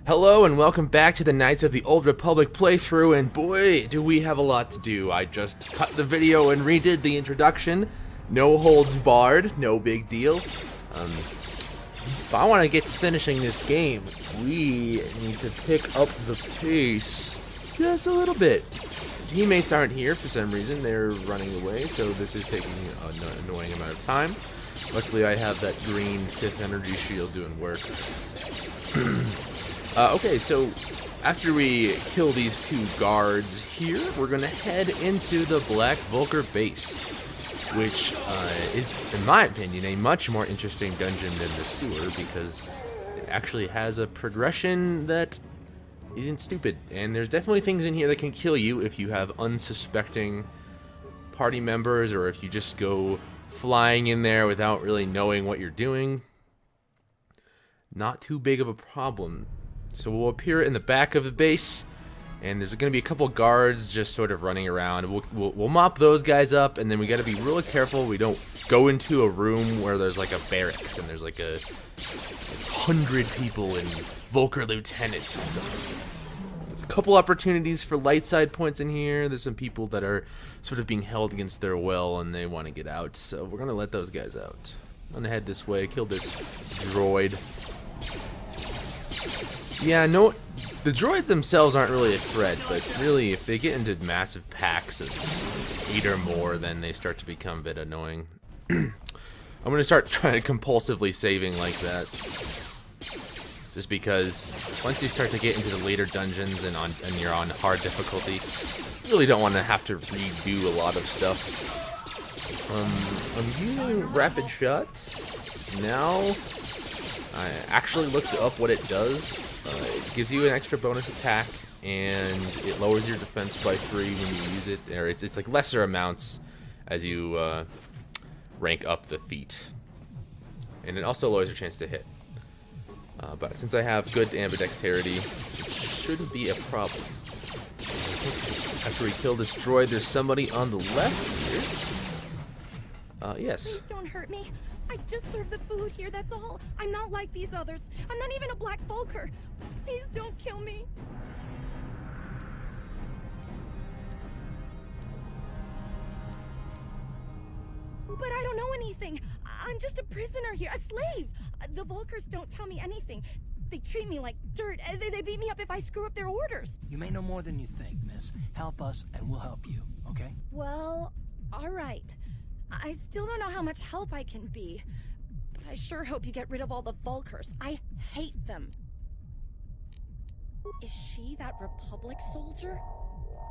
Hello and welcome back to the Knights of the Old Republic playthrough, and boy, do we have a lot to do. I just cut the video and redid the introduction. No holds barred, no big deal. If I want to get to finishing this game, we need to pick up the pace just a little bit. Teammates aren't here for some reason, they're running away, so this is taking an annoying amount of time. Luckily I have that green Sith energy shield doing work. Okay, so after we kill these two guards here, we're going to head into the Black Vulcar base, which is, in my opinion, a much more interesting dungeon than the sewer because it actually has a progression that isn't stupid. And there's definitely things in here that can kill you if you have unsuspecting party members or if you just go flying in there without really knowing what you're doing. Not too big of a problem. So we'll appear in the back of the base, and there's going to be a couple guards just sort of running around. We'll mop those guys up, and then we got to be really careful we don't go into a room where there's like a barracks and there's like 100 people and Vulcar lieutenants and stuff. There's a couple opportunities for light side points in here. There's some people that are sort of being held against their will and they want to get out, so we're going to let those guys out. I'm going to head this way, kill this droid. Yeah, no, the droids themselves aren't really a threat, but really, if they get into massive packs of 8 or more, then they start to become a bit annoying. I'm going to start trying to compulsively saving like that. Just because once you start to get into the later dungeons and you're on hard difficulty, you really don't want to have to redo a lot of stuff. I'm using rapid shot now. I actually looked up what it does. It gives you an extra bonus attack, and it lowers your defense by 3 when you use it. Or it's like lesser amounts as you rank up the feat. And it also lowers your chance to hit. But since I have good ambidexterity, it shouldn't be a problem. After we kill this droid, there's somebody on the left here. Yes. Please don't hurt me. I just served the food here, that's all. I'm not like these others. I'm not even a Black Vulcar. Please don't kill me. But I don't know anything. I'm just a prisoner here, a slave. The Vulcars don't tell me anything. They treat me like dirt. They beat me up if I screw up their orders. You may know more than you think, miss. Help us and we'll help you, okay? Well, all right. I still don't know how much help I can be, but I sure hope you get rid of all the Vulcars. I hate them. Is she that Republic soldier?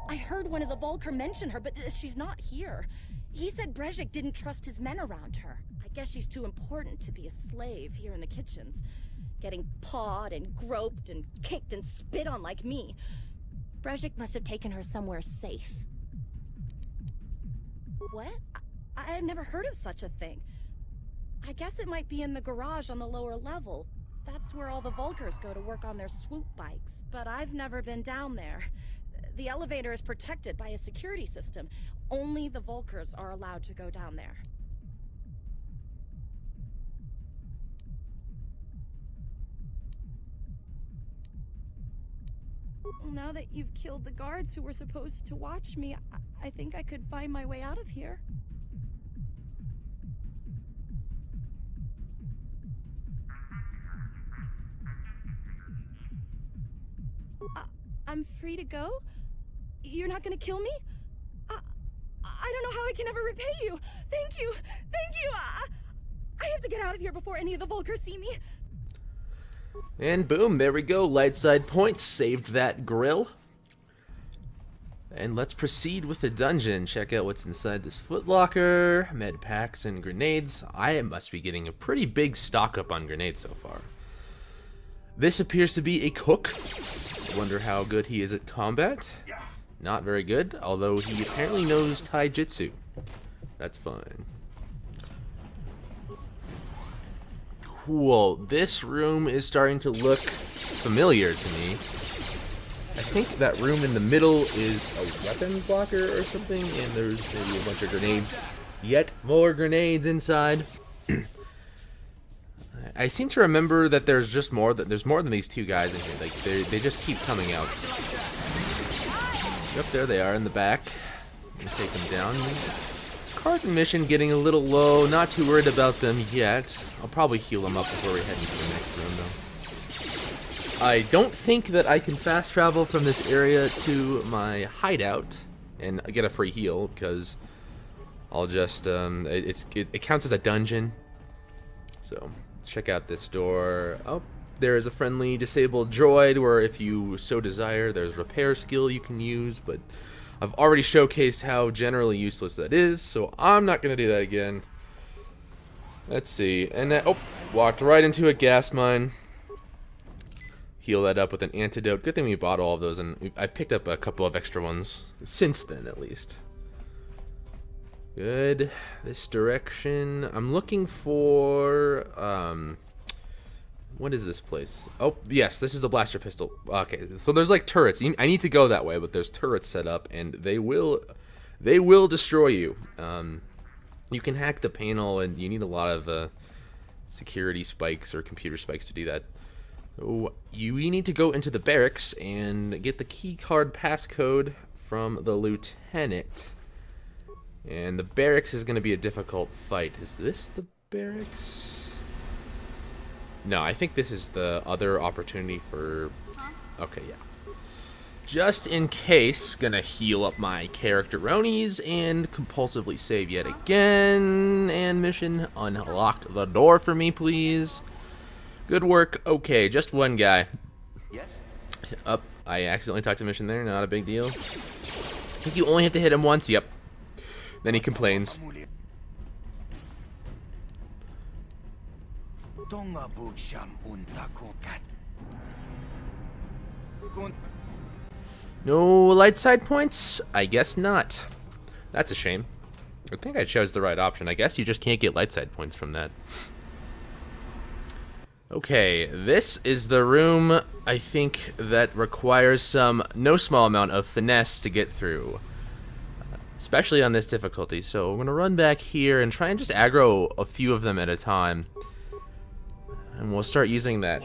I heard one of the Vulcar mention her, but she's not here. He said Brejik didn't trust his men around her. I guess she's too important to be a slave here in the kitchens, getting pawed and groped and kicked and spit on like me. Brejik must have taken her somewhere safe. What? I've never heard of such a thing. I guess it might be in the garage on the lower level. That's where all the Vulcars go to work on their swoop bikes. But I've never been down there. The elevator is protected by a security system. Only the Vulcars are allowed to go down there. Now that you've killed the guards who were supposed to watch me, I think I could find my way out of here. I'm free to go? You're not gonna kill me? I don't know how I can ever repay you. Thank you. Thank you. I have to get out of here before any of the Vulcars see me. And boom, there we go. Light side points. Saved that grill. And let's proceed with the dungeon. Check out what's inside this footlocker. Med packs and grenades. I must be getting a pretty big stock up on grenades so far. This appears to be a cook. Wonder how good he is at combat. Not very good, although he apparently knows taijutsu. That's fine. Cool. This room is starting to look familiar to me. I think that room in the middle is a weapons locker or something, and there's maybe a bunch of grenades. Yet more grenades inside. I seem to remember that there's just more. There's more than these two guys in here. Like they just keep coming out. Yep, there they are in the back. We'll take them down. Karth and Mission getting a little low. Not too worried about them yet. I'll probably heal them up before we head into the next room, though. I don't think that I can fast travel from this area to my hideout and get a free heal, because I'll just it counts as a dungeon. So check out this door. Oh, there is a friendly disabled droid where, if you so desire, there's repair skill you can use, but I've already showcased how generally useless that is, so I'm not going to do that again. Let's see. And walked right into a gas mine. Heal that up with an antidote. Good thing we bought all of those, and I picked up a couple of extra ones since then, at least. Good. This direction. I'm looking for what is this place? Oh, yes, this is the blaster pistol. Okay, so there's like turrets. I need to go that way, but there's turrets set up, and they will destroy you. You can hack the panel, and you need a lot of security spikes or computer spikes to do that. So you need to go into the barracks and get the key card passcode from the lieutenant. And the barracks is going to be a difficult fight. Is this the barracks? No, I think this is the other opportunity for... Okay, yeah. Just in case, gonna heal up my character-ronies and compulsively save yet again. And Mission, unlock the door for me, please. Good work. Okay, just one guy. Yes? Up. I accidentally talked to Mission there. Not a big deal. I think you only have to hit him once. Yep. Then he complains. No light side points? I guess not. That's a shame. I think I chose the right option. I guess you just can't get light side points from that. Okay, this is the room, I think, that requires no small amount of finesse to get through. Especially on this difficulty. So we're going to run back here and try and just aggro a few of them at a time. And we'll start using that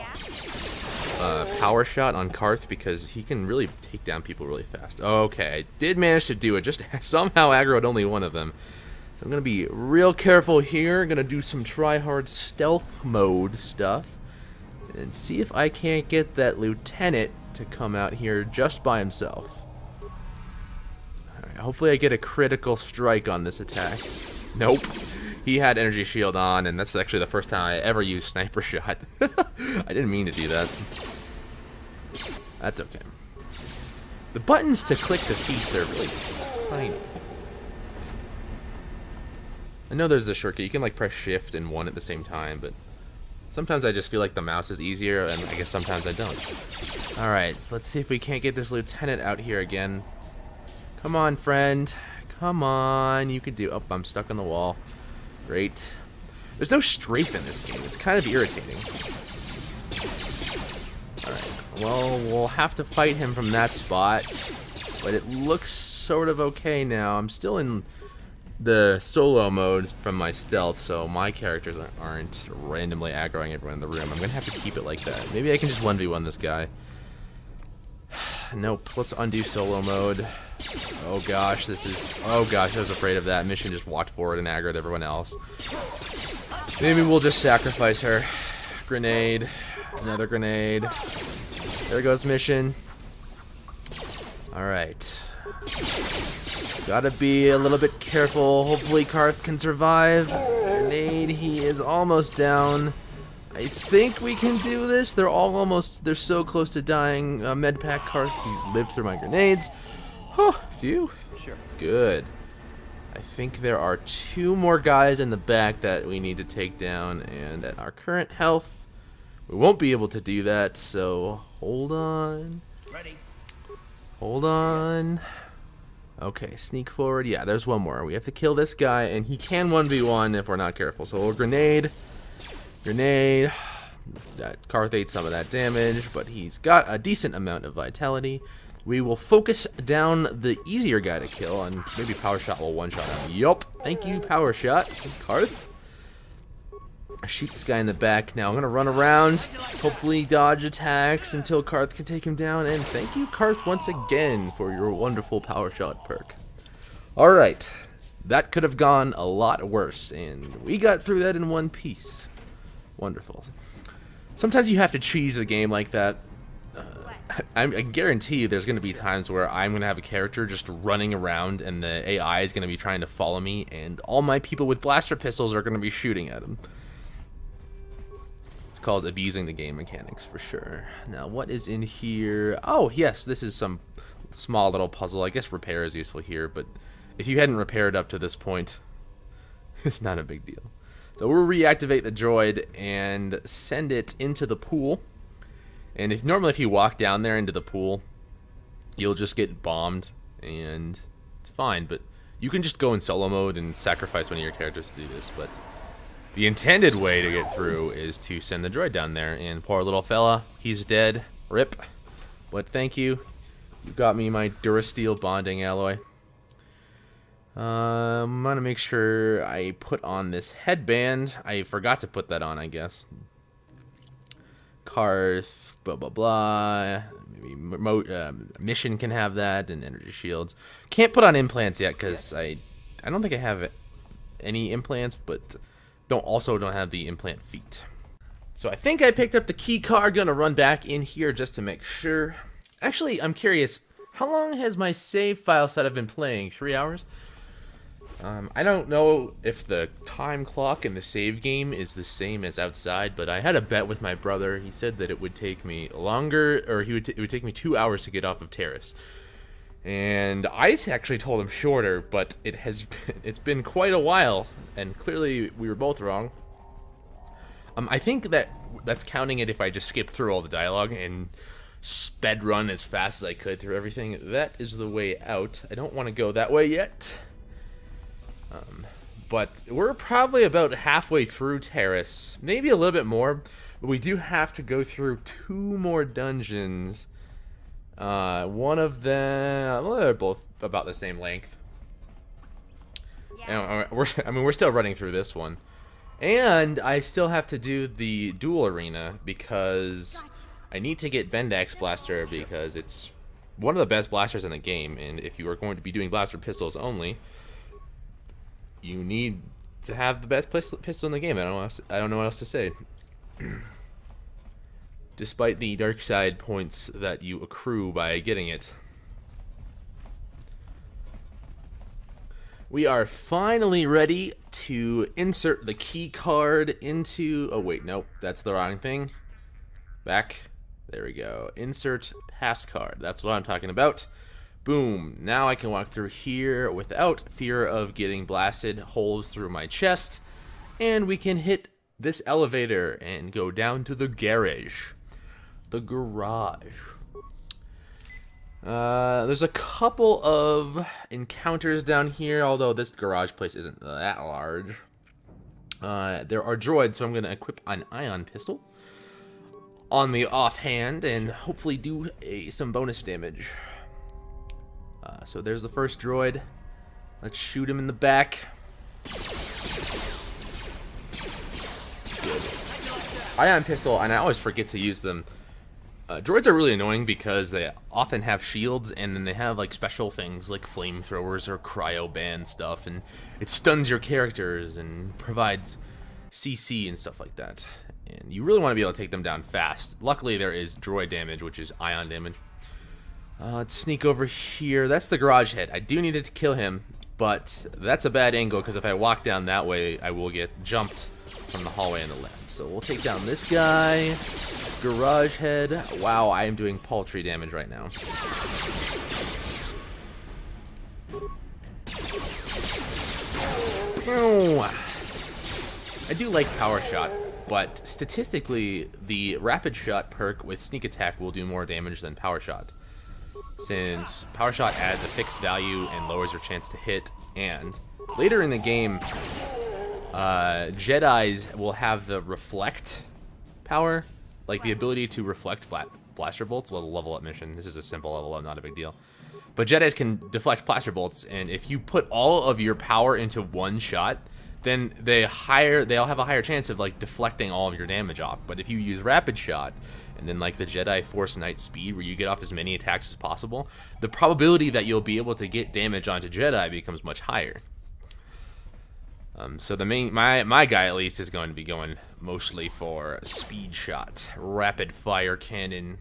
power shot on Karth, because he can really take down people really fast. Okay, I did manage to do it. Just somehow aggroed only one of them. So I'm going to be real careful here. Going to do some try-hard stealth mode stuff. And see if I can't get that lieutenant to come out here just by himself. Alright, hopefully I get a critical strike on this attack. Nope. He had energy shield on, and that's actually the first time I ever used sniper shot. I didn't mean to do that. That's okay. The buttons to click the feats are really tiny. I know there's a shortcut. You can like press shift and 1 at the same time, but sometimes I just feel like the mouse is easier, and I guess sometimes I don't. Alright, let's see if we can't get this lieutenant out here again. Come on, friend. Come on. You can do... Oh, I'm stuck on the wall. Great. There's no strafe in this game. It's kind of irritating. Alright, well, we'll have to fight him from that spot. But it looks sort of okay now. I'm still in the solo mode from my stealth, so my characters aren't randomly aggroing everyone in the room. I'm going to have to keep it like that. Maybe I can just 1v1 this guy. Nope, let's undo solo mode. Oh gosh, this is... Oh gosh, I was afraid of that. Mission just walked forward and aggroed everyone else. Maybe we'll just sacrifice her. Grenade. Another grenade. There goes Mission. Alright. Gotta be a little bit careful. Hopefully Karth can survive. Grenade, he is almost down. I think we can do this. They're so close to dying. Medpack Karth, he lived through my grenades. Huh, phew. Sure. Good. I think there are 2 more guys in the back that we need to take down, and at our current health, we won't be able to do that, so hold on. Ready. Hold on. Okay, sneak forward. Yeah, there's one more. We have to kill this guy, and he can 1v1 if we're not careful. So we'll grenade. Grenade. That Karth ate some of that damage, but he's got a decent amount of vitality. We will focus down the easier guy to kill, and maybe Power Shot will one-shot him. Yup. Thank you, Power Shot. Karth. I shoot this guy in the back. Now I'm gonna run around, hopefully dodge attacks until Karth can take him down. And thank you, Karth, once again for your wonderful power shot perk. Alright, that could have gone a lot worse, and we got through that in one piece. Wonderful. Sometimes you have to cheese a game like that. I guarantee you there's going to be times where I'm going to have a character just running around and the AI is going to be trying to follow me, and all my people with blaster pistols are going to be shooting at him. It's called abusing the game mechanics for sure. Now, what is in here? Oh, yes, this is some small little puzzle. I guess repair is useful here, but if you hadn't repaired up to this point, it's not a big deal. So we'll reactivate the droid and send it into the pool. And normally if you walk down there into the pool, you'll just get bombed, and it's fine. But you can just go in solo mode and sacrifice one of your characters to do this. But the intended way to get through is to send the droid down there. And poor little fella, he's dead. Rip. But thank you. You got me my Durasteel bonding alloy. I'm gonna make sure I put on this headband. I forgot to put that on, I guess. Karth, blah blah blah. Maybe mission can have that, and energy shields. Can't put on implants yet because I don't think I have any implants, but don't have the implant feet. So I think I picked up the key card. Gonna run back in here just to make sure. Actually, I'm curious. How long has my save file set I've been playing? 3 hours? I don't know if the time clock in the save game is the same as outside, but I had a bet with my brother. He said that it would take me longer, or it would take me 2 hours to get off of Terrace. And I actually told him shorter, but it's been quite a while, and clearly we were both wrong. I think that's counting it if I just skip through all the dialogue and sped run as fast as I could through everything. That is the way out. I don't want to go that way yet. But we're probably about halfway through Terrace, maybe a little bit more, but we do have to go through 2 more dungeons. One of them, well, they're both about the same length. Yeah. We're still running through this one, and I still have to do the duel arena because I need to get Vendax Blaster because it's one of the best blasters in the game, and if you are going to be doing blaster pistols only, you need to have the best pistol in the game. I don't know what else to say. Despite the dark side points that you accrue by getting it. We are finally ready to insert the key card into... Oh, wait, nope. That's the wrong thing. Back. There we go. Insert pass card. That's what I'm talking about. Boom. Now I can walk through here without fear of getting blasted holes through my chest. And we can hit this elevator and go down to the garage. The garage. There's a couple of encounters down here, although this garage place isn't that large. There are droids, so I'm going to equip an ion pistol on the offhand and hopefully do some bonus damage. So there's the first droid. Let's shoot him in the back. Good. Ion pistol, and I always forget to use them. Droids are really annoying because they often have shields, and then they have like special things like flamethrowers or cryo ban stuff, and it stuns your characters and provides CC and stuff like that. And you really want to be able to take them down fast. Luckily, there is droid damage, which is ion damage. Let's sneak over here. That's the garage head. I do need to kill him, but that's a bad angle because if I walk down that way, I will get jumped from the hallway on the left. So we'll take down this guy. Garage head. Wow, I am doing paltry damage right now. I do like power shot, but statistically, the rapid shot perk with sneak attack will do more damage than power shot, since power shot adds a fixed value and lowers your chance to hit. And later in the game, Jedis will have the reflect power, like the ability to reflect blaster bolts. Well, level up mission. This is a simple level up, not a big deal. But Jedis can deflect blaster bolts, and if you put all of your power into one shot, then they'll have a higher chance of like deflecting all of your damage off. But if you use rapid shot and then like the Jedi Force Knight speed where you get off as many attacks as possible, the probability that you'll be able to get damage onto Jedi becomes much higher. So the my guy at least is going to be going mostly for speed shot, rapid fire cannon,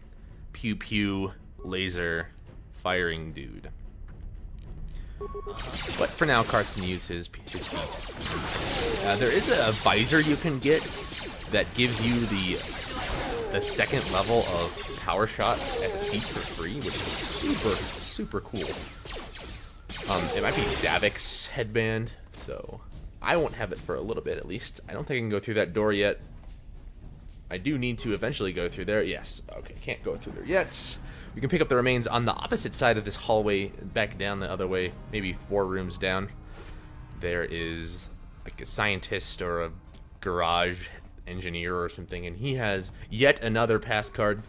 pew pew, laser firing dude. But for now, Karth can use his feet. There is a visor you can get that gives you the second level of power shot as a feat for free, which is super cool. It might be Davik's headband, so I won't have it for a little bit at least. I don't think I can go through that door yet. I do need to eventually go through there. Yes, okay, can't go through there yet. We can pick up the remains on the opposite side of this hallway, back down the other way, maybe 4 rooms down. There is like a scientist or a garage engineer or something, and he has yet another pass card.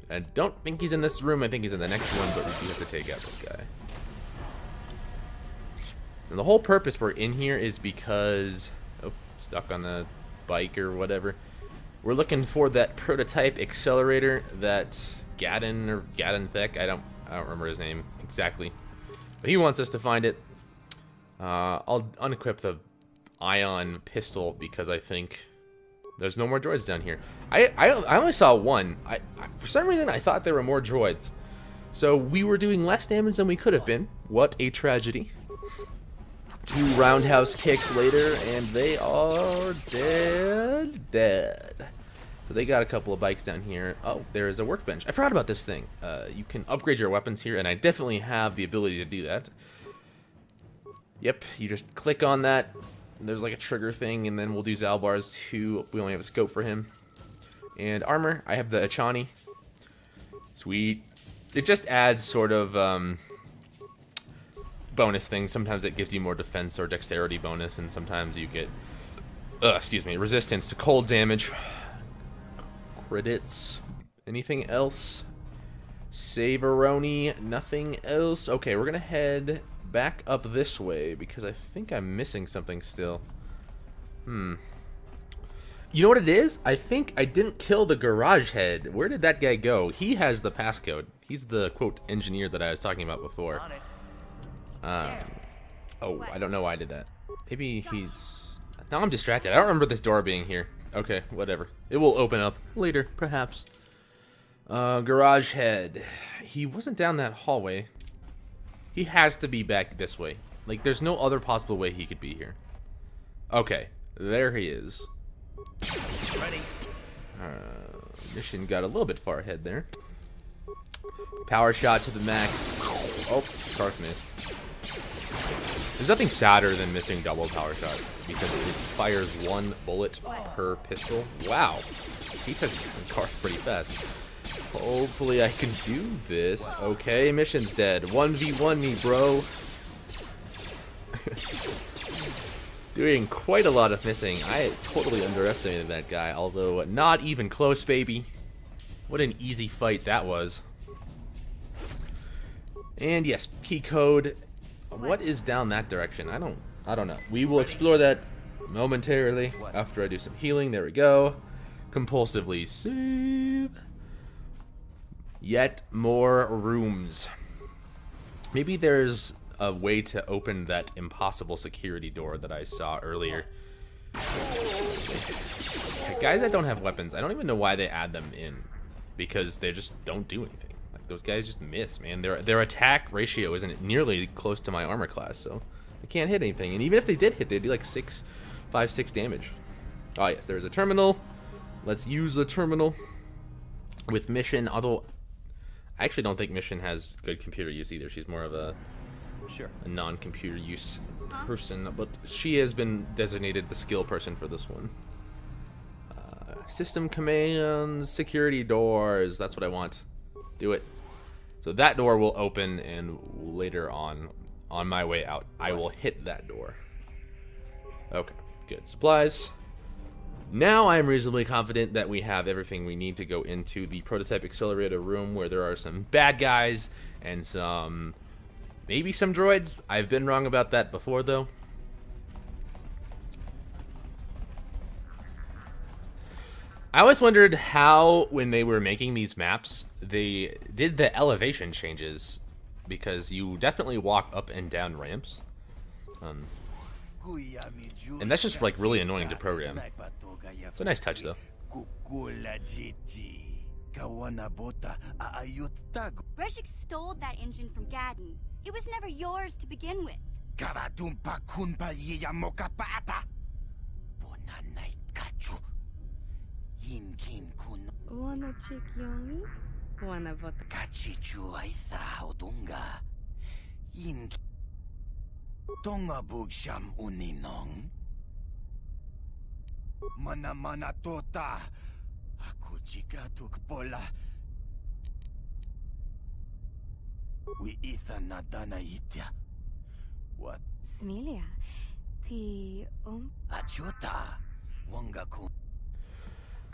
I don't think he's in this room, I think he's in the next one, but we do have to take out this guy. And the whole purpose we're in here is because... Oh, stuck on the bike or whatever. We're looking for that prototype accelerator that Gadden Thek, I don't remember his name exactly, but he wants us to find it. I'll unequip the ion pistol because I think there's no more droids down here. I only saw one. For some reason I thought there were more droids, so we were doing less damage than we could have been. What a tragedy. 2 roundhouse kicks later and they are dead. So they got a couple of bikes down here. Oh, there is a workbench. I forgot about this thing. You can upgrade your weapons here, and I definitely have the ability to do that. Yep, you just click on that. There's like a trigger thing, and then we'll do Zalbar's too. We only have a scope for him. And armor, I have the Achani. Sweet. It just adds sort of bonus things. Sometimes it gives you more defense or dexterity bonus, and sometimes you get, resistance to cold damage. Credits. Anything else? Saveroni. Nothing else. Okay, we're gonna head back up this way because I think I'm missing something still. You know what it is? I think I didn't kill the garage head. Where did that guy go? He has the passcode. He's the quote engineer that I was talking about before. Oh, I don't know why I did that. Maybe he's... Now I'm distracted. I don't remember this door being here. Okay, whatever. It will open up later, perhaps. Garage head. He wasn't down that hallway. He has to be back this way. Like, there's no other possible way he could be here. Okay, there he is. Ready. Mission got a little bit far ahead there. Power shot to the max. Oh, Karth missed. There's nothing sadder than missing double power shot because it fires 1 bullet per pistol. Wow, he took Karth pretty fast. Hopefully I can do this. Okay, mission's dead. 1v1 me, bro. Doing quite a lot of missing. I totally underestimated that guy, although not even close, baby. What an easy fight that was. And yes, key code. What is down that direction? I don't know. We will explore that momentarily after I do some healing. There we go. Compulsively save. Yet more rooms. Maybe there's a way to open that impossible security door that I saw earlier. Guys that don't have weapons, I don't even know why they add them in. Because they just don't do anything. Like, those guys just miss, man. Their attack ratio isn't nearly close to my armor class, so they can't hit anything. And even if they did hit, they'd do like 5, 6 damage. Oh yes, there's a terminal. Let's use the terminal with Mission, although I actually don't think Mission has good computer use either. She's more of a non-computer use person, but she has been designated the skill person for this one. System commands, security doors, that's what I want. Do it. So that door will open, and later on my way out, I will hit that door. Okay, good. Supplies. Now I'm reasonably confident that we have everything we need to go into the prototype accelerator room where there are some bad guys and maybe some droids. I've been wrong about that before, though. I always wondered how, when they were making these maps, they did the elevation changes, because you definitely walk up and down ramps. And that's just like really annoying to program. It's a nice touch though. Breshik stole that engine from Gadden. It was never yours to begin with. Wanna chick yongi? Wanna vodka? Kachichu aitha haudunga. Yin Tonga bugsham uninong. Mana tota. Aku chikratuk pola. We itha nadana itya. What? Smilia. Ti Achuta. Wangaku.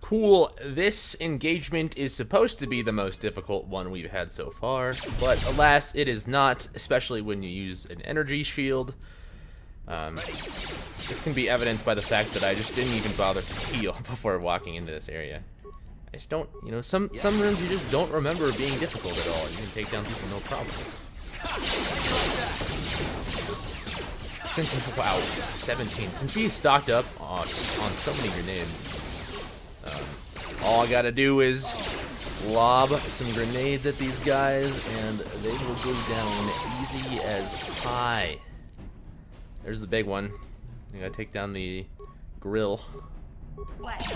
Cool. This engagement is supposed to be the most difficult one we've had so far, but alas, it is not, especially when you use an energy shield. This can be evidenced by the fact that I just didn't even bother to heal before walking into this area. I just don't, you know, some rooms you just don't remember being difficult at all. You can take down people no problem. Since, wow, 17. Since we stocked up on so many grenades, all I gotta do is lob some grenades at these guys, and they will go down easy as pie. There's the big one. I gotta take down the grill. What?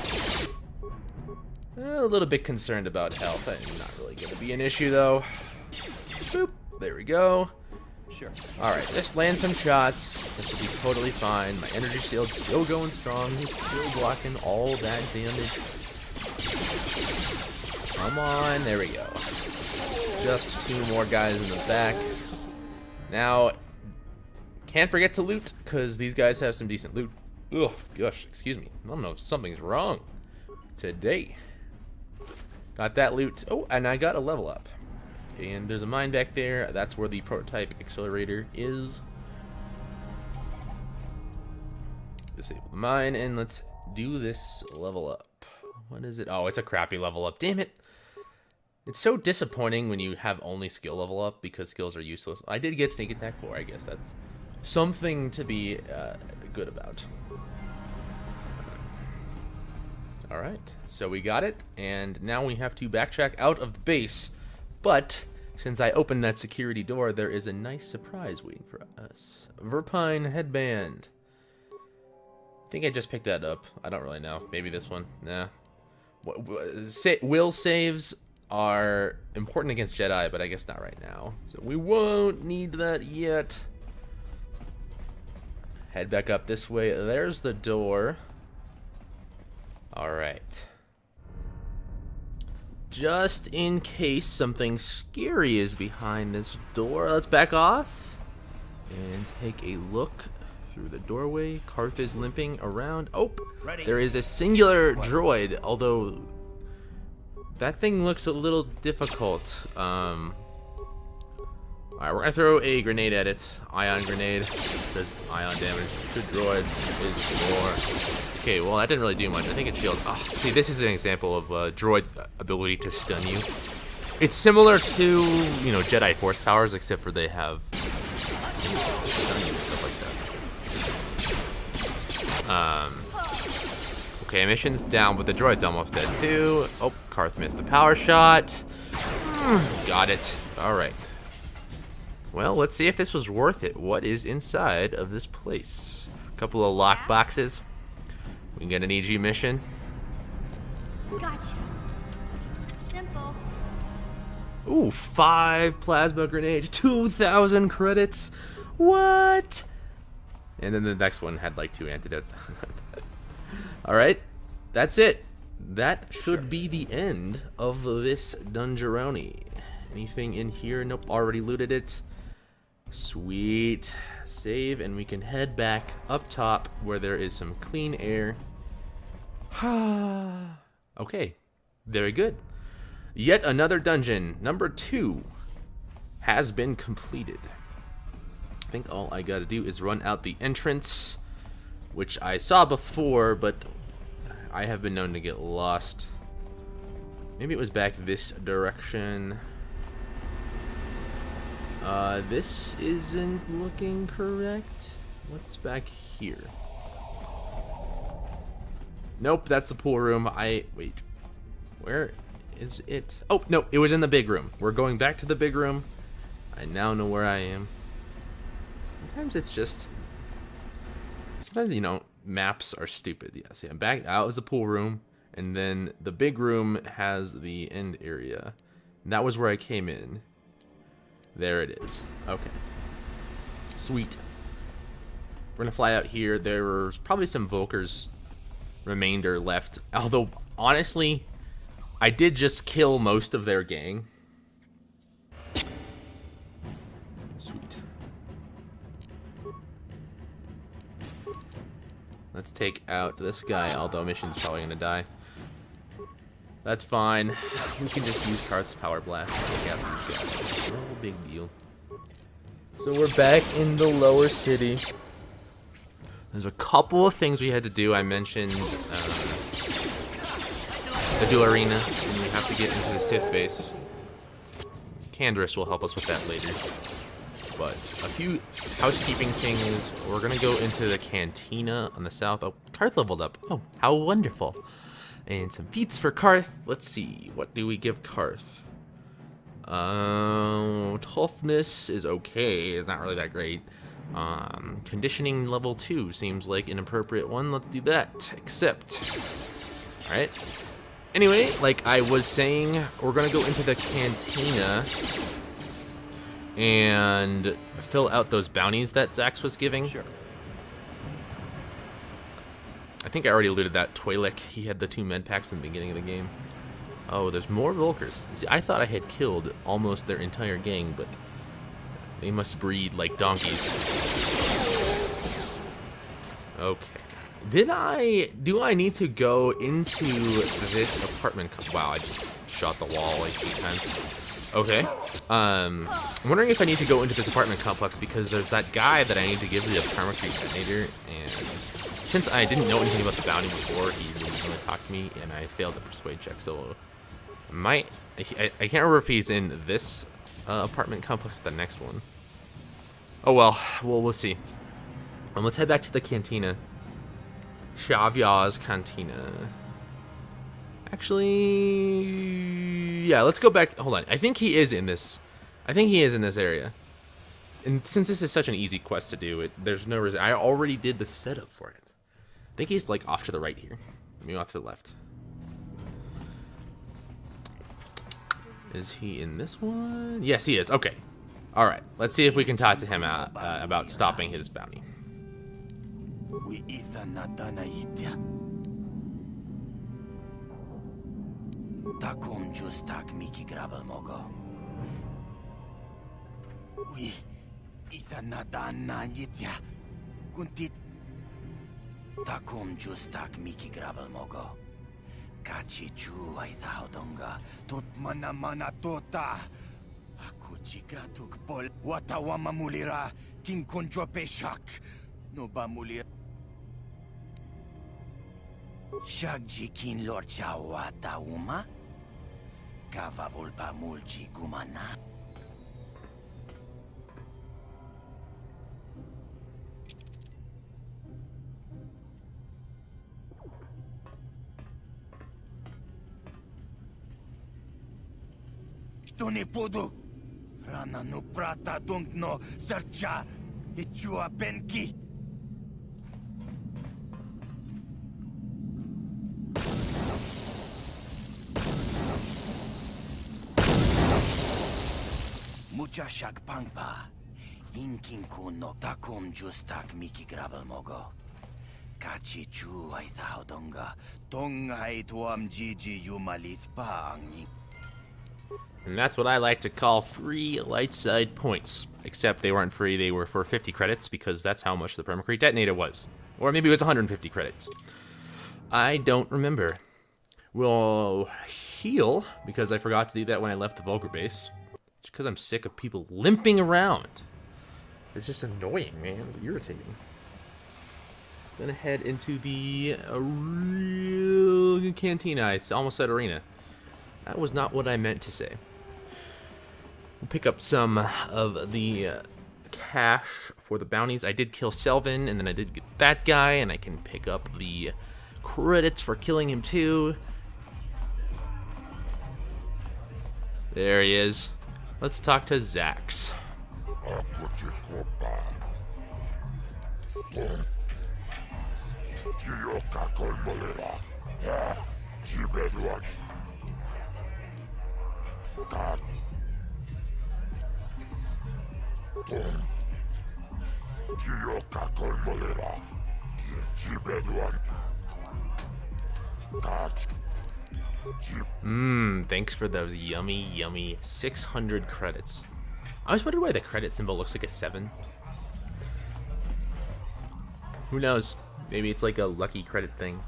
A little bit concerned about health. That's not really gonna be an issue though. Boop. There we go. Sure. Alright, just land some shots. This will be totally fine. My energy shield's still going strong. It's still blocking all that damage. Come on, there we go. Just 2 more guys in the back. Now, can't forget to loot, because these guys have some decent loot. Ugh, gosh, excuse me. I don't know if something's wrong today. Got that loot. Oh, and I got a level up. And there's a mine back there. That's where the prototype accelerator is. Disable the mine, and let's do this level up. What is it? Oh, it's a crappy level up. Damn it. It's so disappointing when you have only skill level up because skills are useless. I did get sneak attack 4. I guess that's something to be good about. Alright, so we got it, and now we have to backtrack out of the base. But since I opened that security door, there is a nice surprise waiting for us. Verpine headband. I think I just picked that up. I don't really know. Maybe this one. Nah. Will saves are important against Jedi, but I guess not right now. So we won't need that yet. Head back up this way. There's the door. Alright. Just in case something scary is behind this door, let's back off and take a look through the doorway. Karth is limping around. Oh, there is a singular droid, although that thing looks a little difficult. Alright, we're gonna throw a grenade at it. Ion grenade. Does ion damage to droids is more. Okay, well that didn't really do much. I think it shields. Oh, see, this is an example of droid's ability to stun you. It's similar to, you know, Jedi Force powers, except for they have stun you and stuff like that. Okay, mission's down, but the droid's almost dead too. Oh, Karth missed a power shot. Got it. Alright. Well, let's see if this was worth it. What is inside of this place? A couple of lock boxes. We can get an EG mission. Gotcha. Simple. Ooh, 5 plasma grenades, 2,000 credits. What? And then the next one had like 2 antidotes. Alright, that's it. That should be the end of this dungeon. Anything in here? Nope, already looted it. Sweet. Save, and we can head back up top where there is some clean air. Okay, very good. Yet another dungeon, number 2, has been completed. I think all I gotta do is run out the entrance, which I saw before, but I have been known to get lost. Maybe it was back this direction. This isn't looking correct. What's back here? Nope, that's the pool room. Wait. Where is it? Oh, no, it was in the big room. We're going back to the big room. I now know where I am. Sometimes it's just... Sometimes, you know, maps are stupid. Yeah, see, I'm back. Out was the pool room. And then the big room has the end area. And that was where I came in. There it is. Okay. Sweet. We're going to fly out here. There's probably some Volkers remainder left. Although, honestly, I did just kill most of their gang. Sweet. Let's take out this guy, although mission's probably going to die. That's fine. We can just use Karth's Power Blast to take out these guys. No big deal. So we're back in the lower city. There's a couple of things we had to do. I mentioned the dual arena, and we have to get into the Sith base. Canderous will help us with that later. But a few housekeeping things. We're going to go into the cantina on the south. Oh, Karth leveled up. Oh, how wonderful. And some beats for Karth. Let's see. What do we give Karth? Toughness is okay. It's not really that great. Conditioning level 2 seems like an appropriate one. Let's do that. Accept. Alright. Anyway, like I was saying, we're going to go into the cantina and fill out those bounties that Zax was giving. Sure. I think I already alluded that. Twi'lek, he had the 2 med packs in the beginning of the game. Oh, there's more Volkers. See, I thought I had killed almost their entire gang, but they must breed like donkeys. Okay. Do I need to go into this apartment? Wow, I just shot the wall like 8 times. Okay. I'm wondering if I need to go into this apartment complex because there's that guy that I need to give the permacrete detonator, and since I didn't know anything about the bounty before, he didn't really talk to me, and I failed the persuade check, so I can't remember if he's in this apartment complex or the next one. Oh well, we'll see. Let's head back to the cantina. Xavia's cantina. Actually, yeah, let's go back. Hold on. I think he is in this. I think he is in this area. And since this is such an easy quest to do, there's no reason. I already did the setup for it. I think he's like off to the right here. Maybe off to the left. Is he in this one? Yes, he is. Okay. All right. Let's see if we can talk to him about stopping his bounty. Takom justak Miki grabel mogo. Ui, ithanadana yitya. Kuntit. Takom justak Miki grabel mogo. Kachi chu aithaudonga. Tot mana mana tota. Aku chikratuk pol. Watawama mulira. King konjo peshak. No ba mulira. Shagji kin lord chawata uma. Kava volpa mulji gumana. Tone podo. Rana no prata dongno sercha. Ichua benki. Mucha shak pangpa. Inkin kuno takom justak Miki grabel mogo. Kachi chu ay thaudonga. Tongai tuam jiji yumalith pa angi. And that's what I like to call free light side points. Except they weren't free, they were for 50 credits because that's how much the permacrete detonator was. Or maybe it was 150 credits. I don't remember. We'll heal because I forgot to do that when I left the Volker base. Just because I'm sick of people limping around. It's just annoying, man. It's irritating. Gonna head into the cantina. I almost said arena. That was not what I meant to say. We'll pick up some of the cash for the bounties. I did kill Selvin, and then I did get that guy, and I can pick up the credits for killing him too. There he is. Let's talk to Zax. Thanks for those yummy 600 credits. I was wondering why the credit symbol looks like a 7. Who knows? Maybe it's like a lucky credit thing.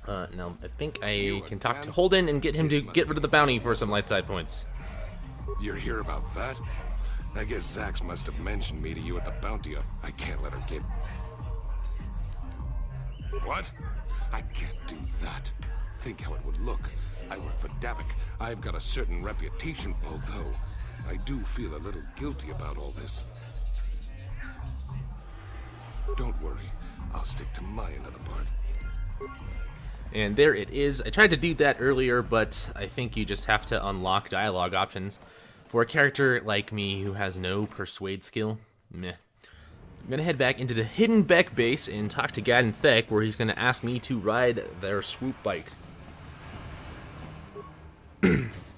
No, I think I can talk to Holden and get him to get rid of the bounty for some light side points. You're here about that? I guess Zax must have mentioned me to you at the bounty. I can't let her get... What? I can't do that. Think how it would look. I work for Davik. I've got a certain reputation, although I do feel a little guilty about all this. Don't worry. I'll stick to my end of the bargain. And there it is. I tried to do that earlier, but I think you just have to unlock dialogue options. For a character like me who has no persuade skill, meh. I'm gonna head back into the Hidden Beck base and talk to Gadden Thek, where he's gonna ask me to ride their swoop bike.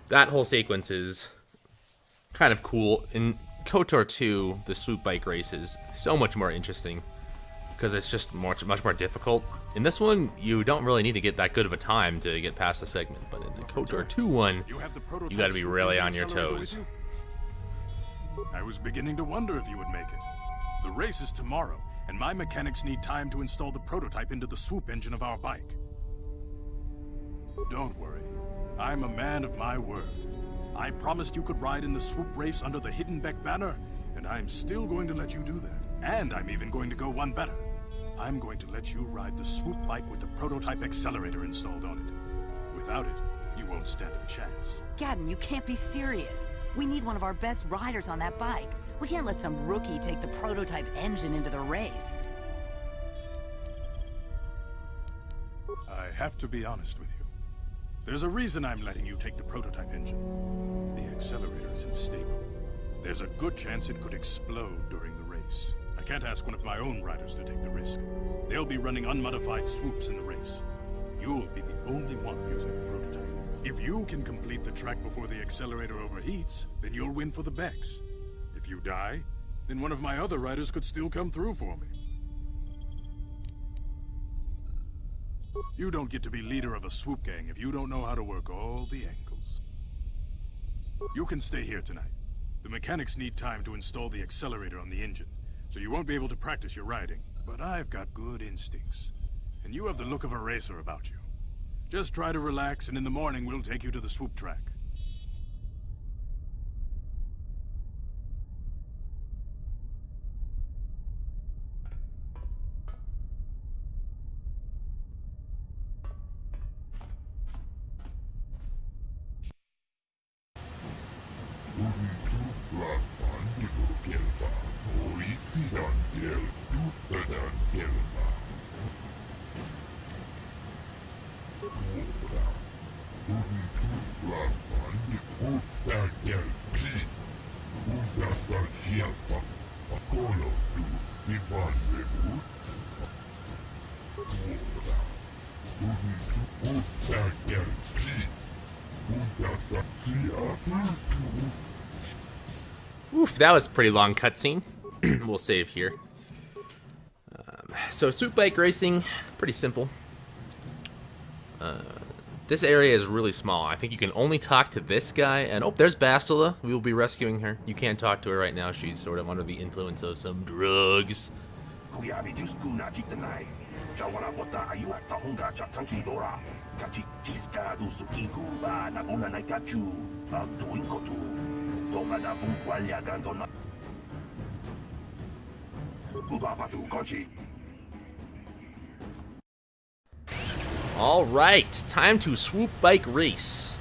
That whole sequence is kind of cool. In KOTOR 2, the swoop bike race is so much more interesting because it's just much more difficult. In this one, you don't really need to get that good of a time to get past the segment, but in the KOTOR 2 one, you gotta be really on your toes. I was beginning to wonder if you would make it. The race is tomorrow, and my mechanics need time to install the prototype into the swoop engine of our bike. Don't worry. I'm a man of my word. I promised you could ride in the swoop race under the Hidden Beck banner, and I'm still going to let you do that. And I'm even going to go one better. I'm going to let you ride the swoop bike with the prototype accelerator installed on it. Without it, you won't stand a chance. Gadden, you can't be serious. We need one of our best riders on that bike. We can't let some rookie take the prototype engine into the race. I have to be honest with you. There's a reason I'm letting you take the prototype engine. The accelerator isn't stable. There's a good chance it could explode during the race. I can't ask one of my own riders to take the risk. They'll be running unmodified swoops in the race. You'll be the only one using the prototype. If you can complete the track before the accelerator overheats, then you'll win for the Becks. If you die, then one of my other riders could still come through for me. You don't get to be leader of a swoop gang if you don't know how to work all the angles. You can stay here tonight. The mechanics need time to install the accelerator on the engine, so you won't be able to practice your riding. But I've got good instincts, and you have the look of a racer about you. Just try to relax, and in the morning we'll take you to the swoop track. Oof, that was a pretty long cutscene. We'll save here. So swoop bike racing, pretty simple. This area is really small. I think you can only talk to this guy. And oh, there's Bastilla. We will be rescuing her. You can't talk to her right now. She's sort of under the influence of some drugs. Alright, time to swoop bike race.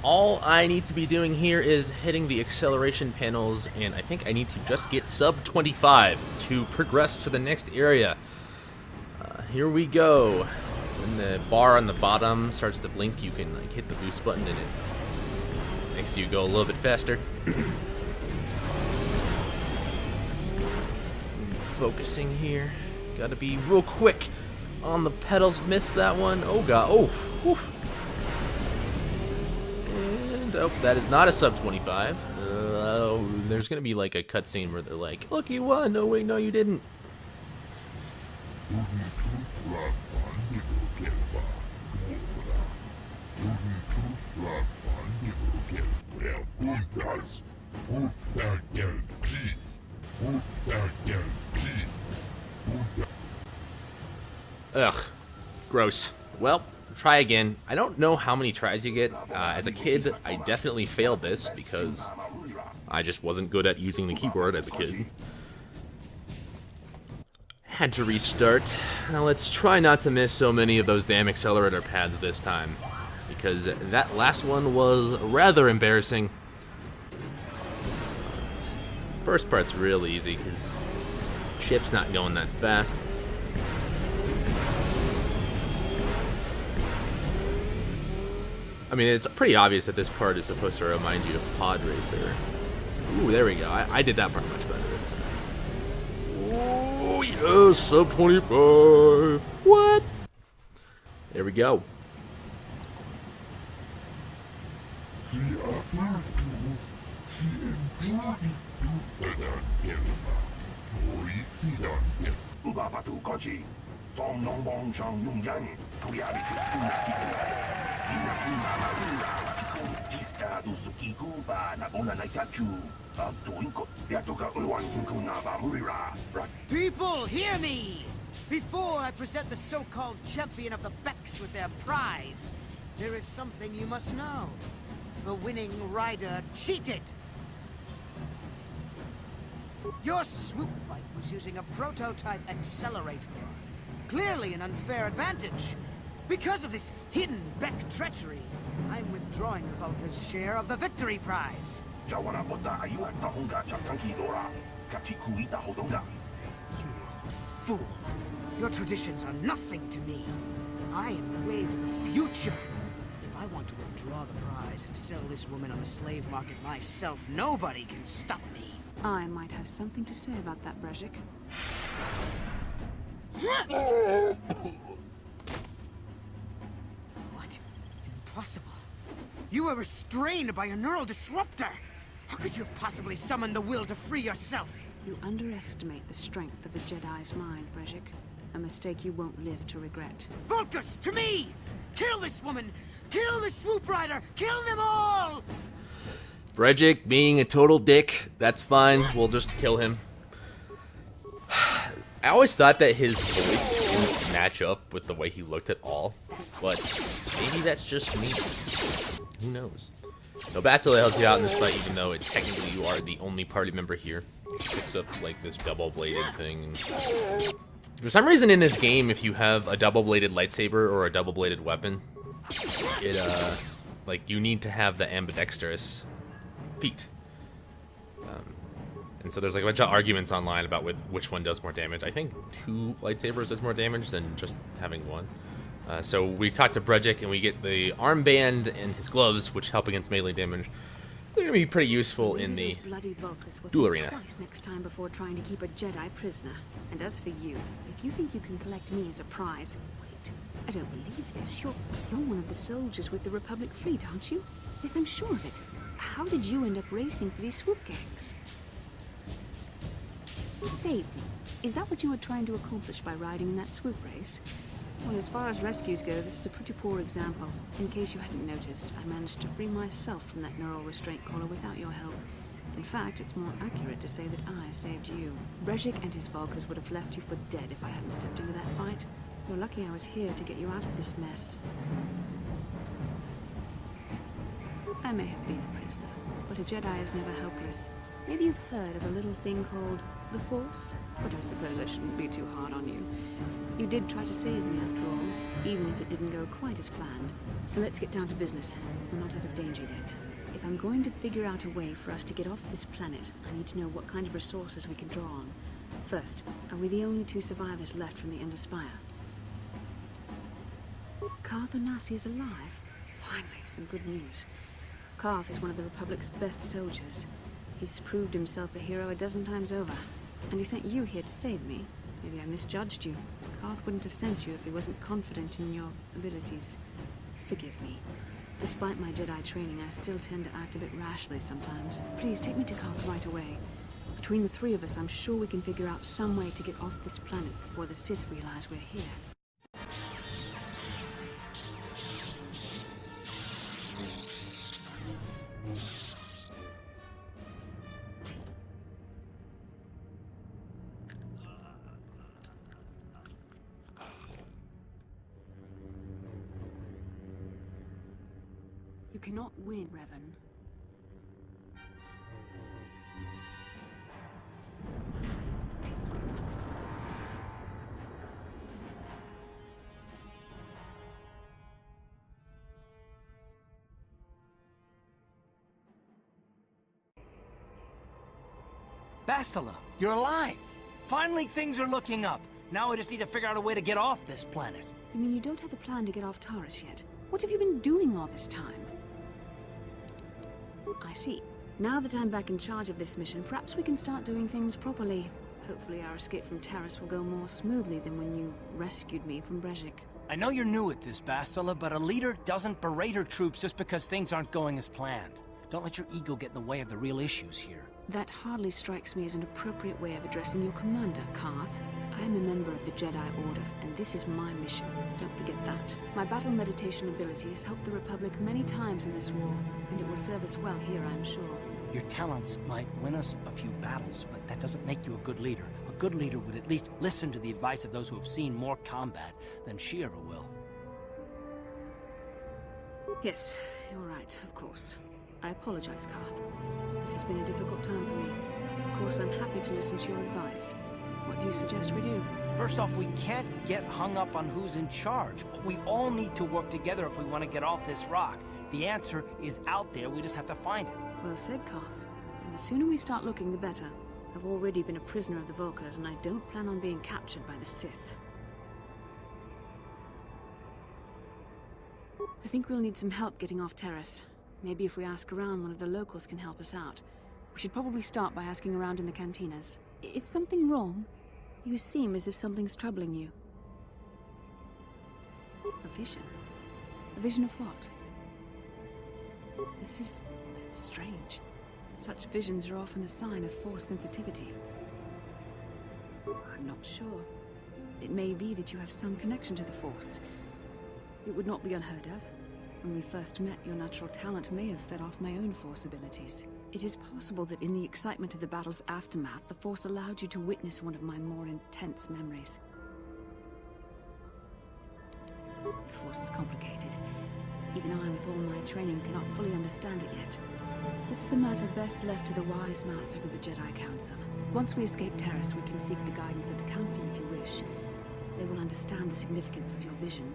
All I need to be doing here is hitting the acceleration panels, and I think I need to just get sub 25 to progress to the next area. Here we go. When the bar on the bottom starts to blink, you can like hit the boost button and it makes you go a little bit faster. Focusing here. Gotta be real quick on the pedals. Missed that one. Oh god. Oh. Whew. And oh, that is not a sub 25. There's gonna be like a cutscene where they're like, "Look, you won." No, wait, no, you didn't. Ugh, gross. Well, try again. I don't know how many tries you get. As a kid, I definitely failed this because I just wasn't good at using the keyboard as a kid. Had to restart. Now let's try not to miss so many of those damn accelerator pads this time, because that last one was rather embarrassing. First part's real easy because Chip's not going that fast. I mean, it's pretty obvious that this part is supposed to remind you of Pod Racer. Ooh, there we go. I did that part much better this time. Oh, yes, sub 25. What? There we go. People, hear me! Before I present the so-called champion of the Becks with their prize, there is something you must know. The winning rider cheated. Your swoop bike was using a prototype accelerator. Clearly an unfair advantage. Because of this hidden Beck treachery, I'm withdrawing the Vulca's share of the victory prize. You fool! Your traditions are nothing to me. I am the wave of the future. If I want to withdraw the prize and sell this woman on the slave market myself, nobody can stop me. I might have something to say about that, Brezhik. What? Impossible. You were restrained by a neural disruptor. How could you have possibly summoned the will to free yourself? You underestimate the strength of a Jedi's mind, Brezhik. A mistake you won't live to regret. Vulcus, to me! Kill this woman! Kill the swoop rider! Kill them all! Brezhik being a total dick, that's fine. We'll just kill him. I always thought that his voice didn't match up with the way he looked at all, but maybe that's just me. Who knows? No, Bastilla helps you out in this fight, even though technically you are the only party member here. He picks up like this double-bladed thing. For some reason in this game, if you have a double-bladed lightsaber or a double-bladed weapon, it like you need to have the ambidextrous feet. And so there's like a bunch of arguments online about which one does more damage. I think 2 lightsabers does more damage than just having one. So we talk to Brezhik and we get the armband and his gloves, which help against melee damage. They're gonna be pretty useful in the duel arena. Next time before trying to keep a Jedi prisoner. And as for you, if you think you can collect me as a prize, wait, I don't believe this. You're one of the soldiers with the Republic fleet, aren't you? Yes, I'm sure of it. How did you end up racing for these swoop gangs? Save me. Is that what you were trying to accomplish by riding in that swoop race? Well, as far as rescues go, this is a pretty poor example. In case you hadn't noticed, I managed to free myself from that neural restraint collar without your help. In fact, it's more accurate to say that I saved you. Brezhik and his Vulcas would have left you for dead if I hadn't stepped into that fight. You're lucky I was here to get you out of this mess. I may have been a prisoner, but a Jedi is never helpless. Maybe you've heard of a little thing called the Force? But I suppose I shouldn't be too hard on you. You did try to save me after all, even if it didn't go quite as planned. So let's get down to business. We're not out of danger yet. If I'm going to figure out a way for us to get off this planet, I need to know what kind of resources we can draw on. First, are we the only 2 survivors left from the Ender Spire? Karth Onasi is alive? Finally, some good news. Karth is one of the Republic's best soldiers. He's proved himself a hero a dozen times over. And he sent you here to save me. Maybe I misjudged you. Karth wouldn't have sent you if he wasn't confident in your abilities. Forgive me. Despite my Jedi training, I still tend to act a bit rashly sometimes. Please, take me to Karth right away. Between the 3 of us, I'm sure we can figure out some way to get off this planet before the Sith realize we're here. You cannot win, Revan. Bastilla, you're alive! Finally, things are looking up. Now we just need to figure out a way to get off this planet. You mean you don't have a plan to get off Taurus yet? What have you been doing all this time? I see. Now that I'm back in charge of this mission, perhaps we can start doing things properly. Hopefully our escape from Taurus will go more smoothly than when you rescued me from Brejik. I know you're new at this, Bastilla, but a leader doesn't berate her troops just because things aren't going as planned. Don't let your ego get in the way of the real issues here. That hardly strikes me as an appropriate way of addressing your commander, Karth. I am a member of the Jedi Order, and this is my mission. Don't forget that. My battle meditation ability has helped the Republic many times in this war, and it will serve us well here, I'm sure. Your talents might win us a few battles, but that doesn't make you a good leader. A good leader would at least listen to the advice of those who have seen more combat than she ever will. Yes, you're right, of course. I apologize, Karth. This has been a difficult time for me. Of course, I'm happy to listen to your advice. What do you suggest we do? First off, we can't get hung up on who's in charge. We all need to work together if we want to get off this rock. The answer is out there, we just have to find it. Well said, Karth. And the sooner we start looking, the better. I've already been a prisoner of the Vulkars, and I don't plan on being captured by the Sith. I think we'll need some help getting off Taurus. Maybe if we ask around, one of the locals can help us out. We should probably start by asking around in the cantinas. Is something wrong? You seem as if something's troubling you. A vision? A vision of what? This is strange. Such visions are often a sign of Force sensitivity. I'm not sure. It may be that you have some connection to the Force. It would not be unheard of. When we first met, your natural talent may have fed off my own Force abilities. It is possible that in the excitement of the battle's aftermath, the Force allowed you to witness one of my more intense memories. The Force is complicated. Even I, with all my training, cannot fully understand it yet. This is a matter best left to the wise masters of the Jedi Council. Once we escape Taurus, we can seek the guidance of the Council if you wish. They will understand the significance of your vision,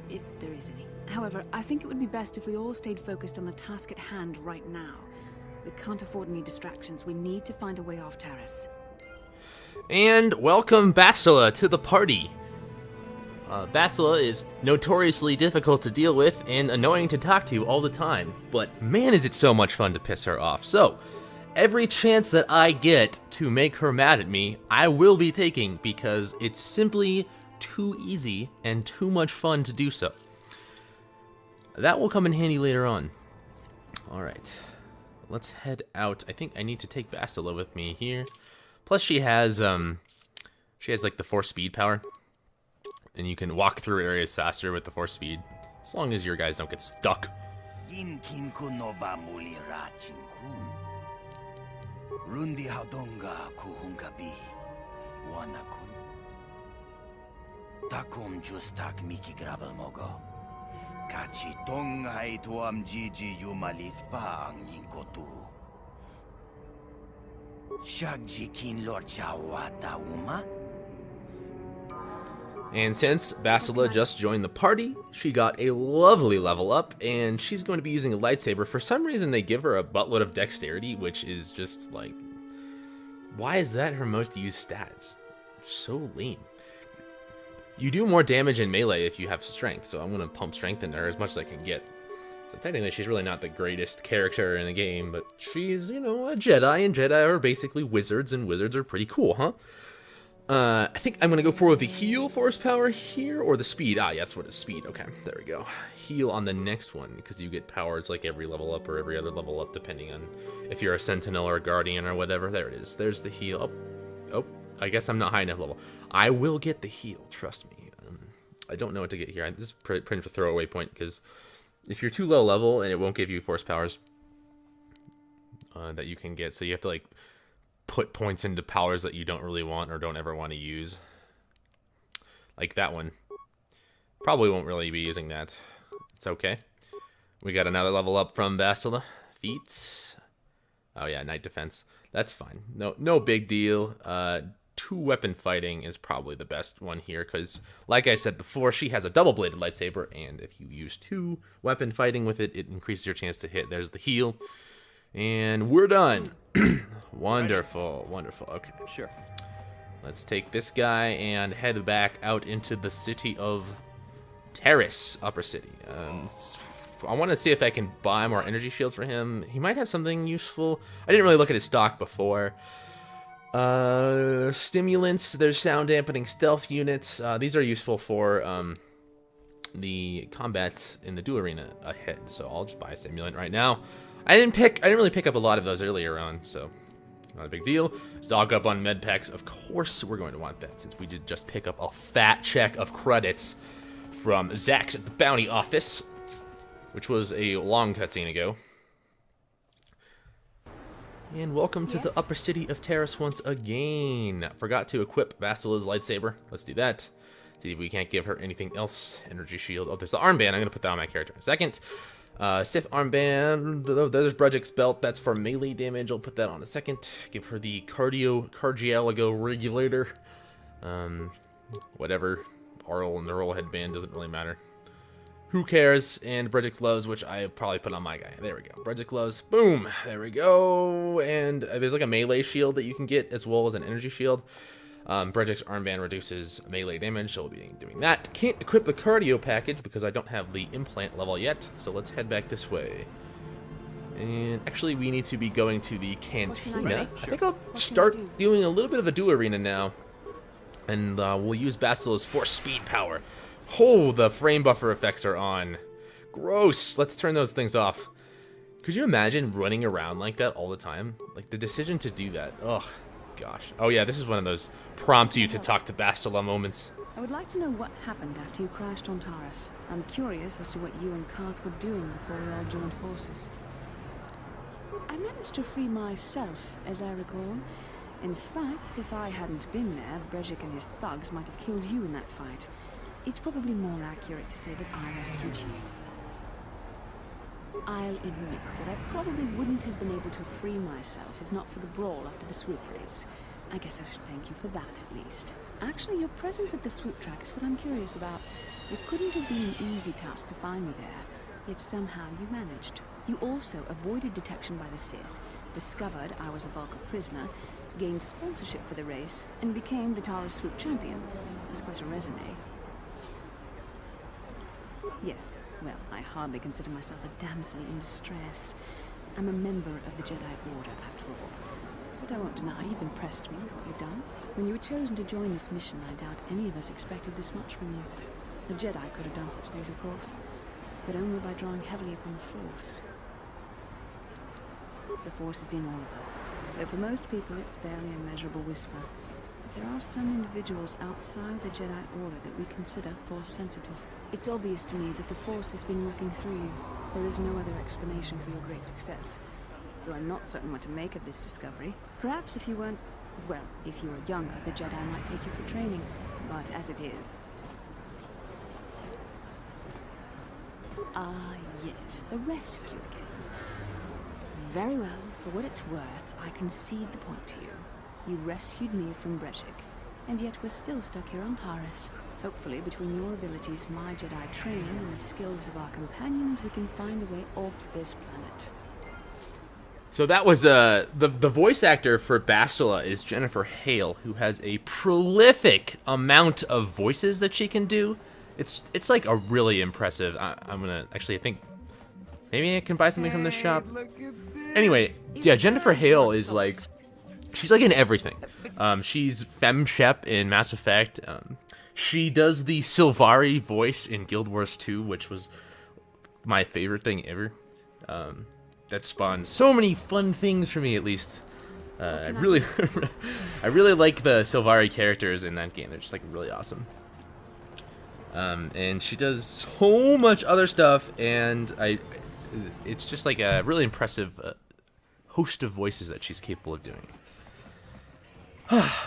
if there is any. However, I think it would be best if we all stayed focused on the task at hand right now. We can't afford any distractions. We need to find a way off Taurus. And welcome Bastilla to the party. Bastilla is notoriously difficult to deal with and annoying to talk to all the time, but man is it so much fun to piss her off. So, every chance that I get to make her mad at me, I will be taking, because it's simply too easy and too much fun to do so. That will come in handy later on. Alright, let's head out. I think I need to take Bastilla with me here. Plus she has like the Force speed power. And you can walk through areas faster with the Force speed, as long as your guys don't get stuck. Takum justak miki grabel mogo. Kachi tongai tuam jiji yumalith pa ang kotu. Shagjikin Lord Chawata Uma? And since Bastilla just joined the party, she got a lovely level up, and she's going to be using a lightsaber. For some reason, they give her a buttload of dexterity, which is just like, why is that her most used stats? So lame. You do more damage in melee if you have strength, so I'm going to pump strength in her as much as I can get. So technically, she's really not the greatest character in the game, but she's, you know, a Jedi, and Jedi are basically wizards, and wizards are pretty cool, huh? I think I'm going to go for the heal force power here, or the speed. Ah, yeah, that's what it's speed. Okay, there we go. Heal on the next one, because you get powers like every level up or every other level up, depending on if you're a sentinel or a guardian or whatever. There it is. There's the heal. Oh, I guess I'm not high enough level. I will get the heal, trust me. I don't know what to get here. This is pretty much a throwaway point, because if you're too low level, and it won't give you force powers that you can get, so you have to, like, put points into powers that you don't really want or don't ever want to use. Like that one. Probably won't really be using that. It's okay. We got another level up from Bastilla. Feats. Oh yeah, night defense. That's fine. No big deal. Two weapon fighting is probably the best one here, because like I said before, she has a double-bladed lightsaber, and if you use two weapon fighting with it, it increases your chance to hit. There's the heal. And we're done. Wonderful, wonderful. Okay, Sure. let's take this guy and head back out into the city of Terrace, Upper City. I want to see if I can buy more energy shields for him. He might have something useful. I didn't really look at his stock before. Stimulants, there's sound dampening stealth units. These are useful for the combat in the duel arena ahead, so I'll just buy a stimulant right now. I didn't really pick up a lot of those earlier on, so not a big deal. Stock up on med packs. Of course we're going to want that, since we did just pick up a fat check of credits from Zax at the bounty office, which was a long cutscene ago. And welcome to the upper city of Terrace once again. Forgot to equip Bastilla's lightsaber. Let's do that. See if we can't give her anything else. Energy shield. Oh, there's the armband. I'm going to put that on my character in a second. Sith armband. There's Brejik's belt. That's for melee damage. I'll put that on in a second. Give her the cardiologo regulator. Whatever. Oral neural headband. Doesn't really matter. Who cares? And Brejik gloves, which I probably put on my guy. There we go. Brejik gloves. Boom. There we go. And there's like a melee shield that you can get, as well as an energy shield. Brejik's armband reduces melee damage, so we'll be doing that. Can't equip the cardio package because I don't have the implant level yet, so let's head back this way. And actually, we need to be going to the cantina. I think I'll start doing a little bit of a duel arena now. And we'll use Bastilla's force speed power. Oh, the frame buffer effects are on. Gross. Let's turn those things off. Could you imagine running around like that all the time? Like, the decision to do that. Ugh. Gosh. Oh yeah, this is one of those prompt you to talk to Bastilla moments. I would like to know what happened after you crashed on Taurus. I'm curious as to what you and Karth were doing before you all joined forces. I managed to free myself, as I recall. In fact, if I hadn't been there, Brejik and his thugs might have killed you in that fight. It's probably more accurate to say that I rescued you. I'll admit that I probably wouldn't have been able to free myself if not for the brawl after the swoop race. I guess I should thank you for that, at least. Actually, your presence at the swoop track is what I'm curious about. It couldn't have been an easy task to find me there, yet somehow you managed. You also avoided detection by the Sith, discovered I was a Vulcan prisoner, gained sponsorship for the race, and became the Taurus swoop champion. That's quite a resume. Yes, well, I hardly consider myself a damsel in distress. I'm a member of the Jedi Order, after all. But I won't deny you've impressed me with what you've done. When you were chosen to join this mission, I doubt any of us expected this much from you. The Jedi could have done such things, of course, but only by drawing heavily upon the Force. The Force is in all of us, though for most people it's barely a measurable whisper. But there are some individuals outside the Jedi Order that we consider Force-sensitive. It's obvious to me that the Force has been working through you. There is no other explanation for your great success. Though I'm not certain what to make of this discovery. Perhaps if you weren't... well, if you were younger, the Jedi might take you for training. But as it is... Ah, yes, the rescue again. Very well. For what it's worth, I concede the point to you. You rescued me from Brezhik, and yet we're still stuck here on Taris. Hopefully, between your abilities, my Jedi training, and the skills of our companions, we can find a way off this planet. So that was the voice actor for Bastilla is Jennifer Hale, who has a prolific amount of voices that she can do. It's like a really impressive. I'm gonna actually, I think maybe I can buy something from this shop. Anyway, yeah, Jennifer Hale is like, she's like in everything. She's Femme Shep in Mass Effect. She does the Sylvari voice in Guild Wars 2, which was my favorite thing ever. That spawned so many fun things for me, at least. I really like the Sylvari characters in that game. They're just like really awesome. And she does so much other stuff, and it's just like a really impressive host of voices that she's capable of doing.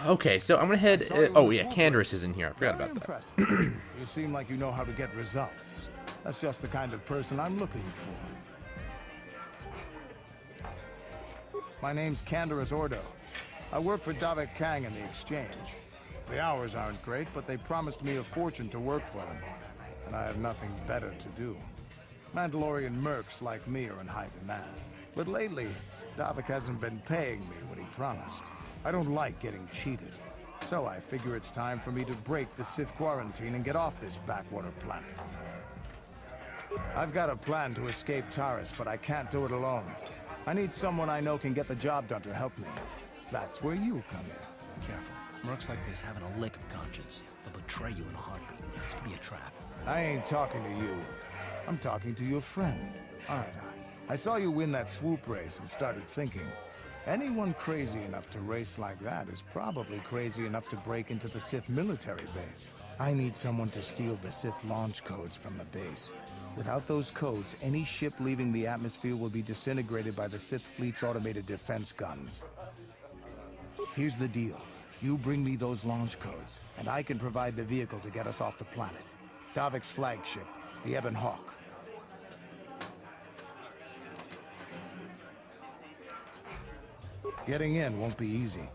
Okay, so I'm gonna head. Oh yeah, Candace is in here. I forgot about that. You seem like you know how to get results. That's just the kind of person I'm looking for. My name's Candace Ordo. I work for Davik Kang in the Exchange. The hours aren't great, but they promised me a fortune to work for them, and I have nothing better to do. Mandalorian mercs like me are in high demand, but lately, Davik hasn't been paying me what he promised. I don't like getting cheated, so I figure it's time for me to break the Sith quarantine and get off this backwater planet. I've got a plan to escape Taris, but I can't do it alone. I need someone I know can get the job done to help me. That's where you come in. Careful. Mercs like this haven't a lick of conscience. They'll betray you in a heartbeat. This could be a trap. I ain't talking to you. I'm talking to your friend. Alright, I saw you win that swoop race and started thinking. Anyone crazy enough to race like that is probably crazy enough to break into the Sith military base. I need someone to steal the Sith launch codes from the base. Without those codes, any ship leaving the atmosphere will be disintegrated by the Sith fleet's automated defense guns. Here's the deal. You bring me those launch codes, and I can provide the vehicle to get us off the planet. Davik's flagship, the Ebon Hawk. Getting in won't be easy.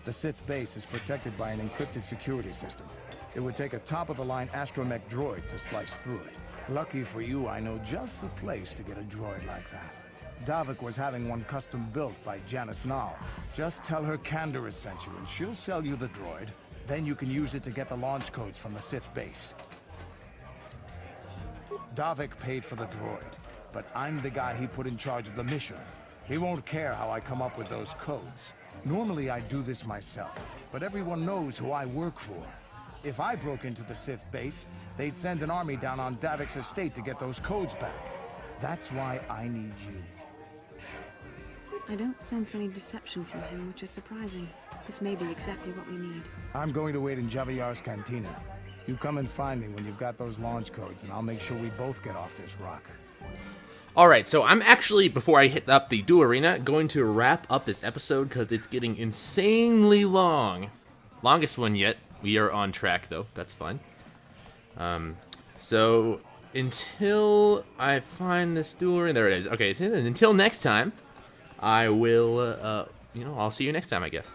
The Sith base is protected by an encrypted security system. It would take a top-of-the-line astromech droid to slice through it. Lucky for you, I know just the place to get a droid like that. Davik was having one custom built by Janice Nall. Just tell her Candace sent you, and she'll sell you the droid. Then you can use it to get the launch codes from the Sith base. Davik paid for the droid, but I'm the guy he put in charge of the mission. He won't care how I come up with those codes. Normally I do this myself, but everyone knows who I work for. If I broke into the Sith base, they'd send an army down on Davik's estate to get those codes back. That's why I need you. I don't sense any deception from him, which is surprising. This may be exactly what we need. I'm going to wait in Javier's cantina. You come and find me when you've got those launch codes, and I'll make sure we both get off this rock. Alright, so I'm actually, before I hit up the duel arena, going to wrap up this episode because it's getting insanely long. Longest one yet. We are on track, though. That's fine. So, until I find this duel arena... There it is. Okay, so until next time, I will, I'll see you next time, I guess.